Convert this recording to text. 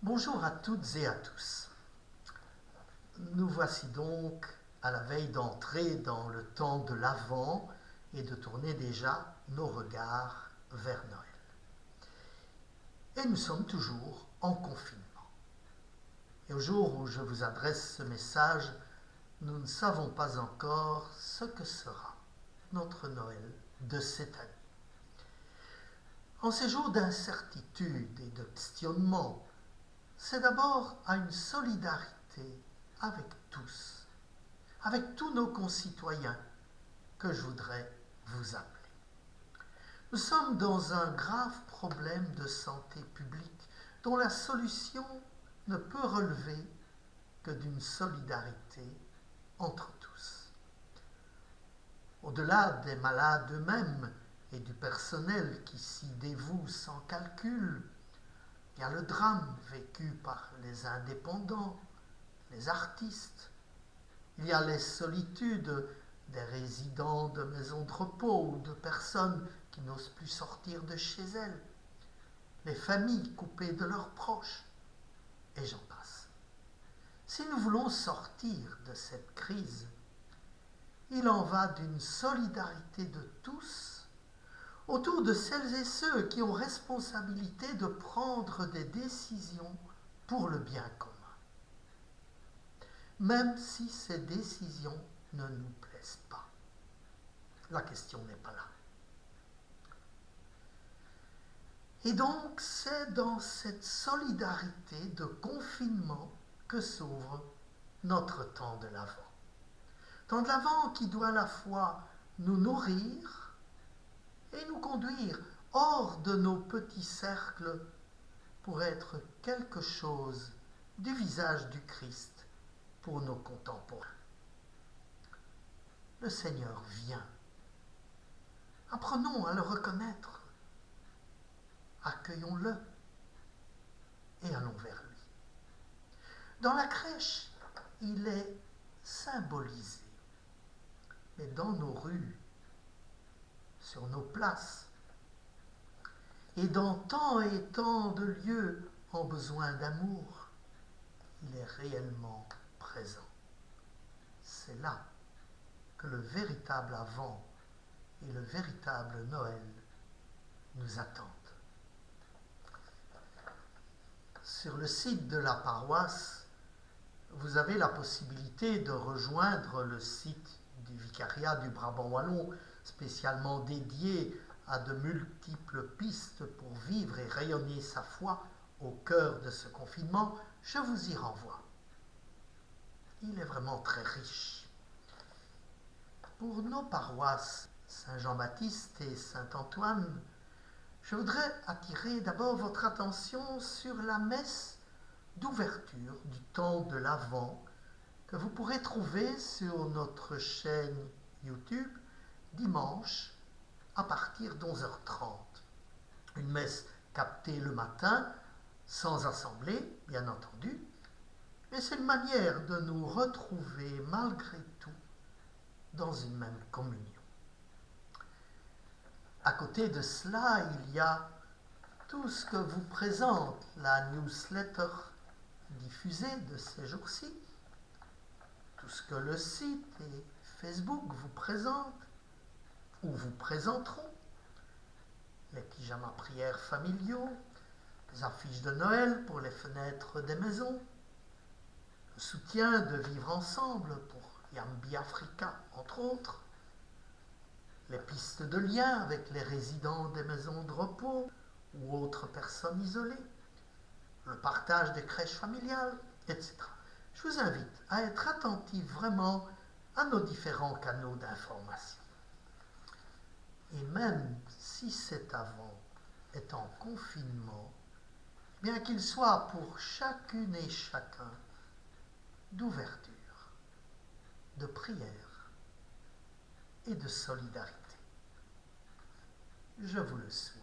Bonjour à toutes et à tous. Nous voici donc à la veille d'entrer dans le temps de l'Avent et de tourner déjà nos regards vers Noël. Et nous sommes toujours en confinement. Et au jour où je vous adresse ce message, nous ne savons pas encore ce que sera notre Noël de cette année. En ces jours d'incertitude et de questionnement, c'est d'abord à une solidarité avec tous nos concitoyens, que je voudrais vous appeler. Nous sommes dans un grave problème de santé publique dont la solution ne peut relever que d'une solidarité entre tous. Au-delà des malades eux-mêmes et du personnel qui s'y dévoue sans calcul, il y a le drame vécu par les indépendants, les artistes. Il y a les solitudes des résidents de maisons de repos ou de personnes qui n'osent plus sortir de chez elles, les familles coupées de leurs proches, et j'en passe. Si nous voulons sortir de cette crise, il en va d'une solidarité de tous autour de celles et ceux qui ont responsabilité de prendre des décisions pour le bien commun. Même si ces décisions ne nous plaisent pas. La question n'est pas là. Et donc, c'est dans cette solidarité de confinement que s'ouvre notre temps de l'Avent. Temps de l'Avent qui doit à la fois nous nourrir et nous conduire hors de nos petits cercles pour être quelque chose du visage du Christ pour nos contemporains. Le Seigneur vient. Apprenons à le reconnaître. Accueillons-le et allons vers lui. Dans la crèche, il est symbolisé. Mais dans nos rues, sur nos places, et dans tant et tant de lieux en besoin d'amour, il est réellement présent. C'est là que le véritable Avent et le véritable Noël nous attendent. Sur le site de la paroisse, vous avez la possibilité de rejoindre le site du vicariat du Brabant wallon, spécialement dédié à de multiples pistes pour vivre et rayonner sa foi au cœur de ce confinement. Je vous y renvoie. Il est vraiment très riche. Pour nos paroisses Saint-Jean-Baptiste et Saint-Antoine, je voudrais attirer d'abord votre attention sur la messe d'ouverture du temps de l'Avent que vous pourrez trouver sur notre chaîne YouTube dimanche à partir d'11h30. Une messe captée le matin, sans assemblée, bien entendu, mais c'est une manière de nous retrouver malgré tout dans une même communion. À côté de cela, il y a tout ce que vous présente la newsletter diffusée de ces jours-ci, tout ce que le site et Facebook vous présentent ou vous présenteront, les pyjamas prières familiaux, les affiches de Noël pour les fenêtres des maisons, le soutien de Vivre Ensemble pour Yambi Africa, entre autres, les pistes de lien avec les résidents des maisons de repos ou autres personnes isolées, le partage des crèches familiales, etc. Je vous invite à être attentif vraiment à nos différents canaux d'information. Et même si cet Avent est en confinement, bien qu'il soit pour chacune et chacun d'ouverture, de prière et de solidarité. Je vous le souhaite.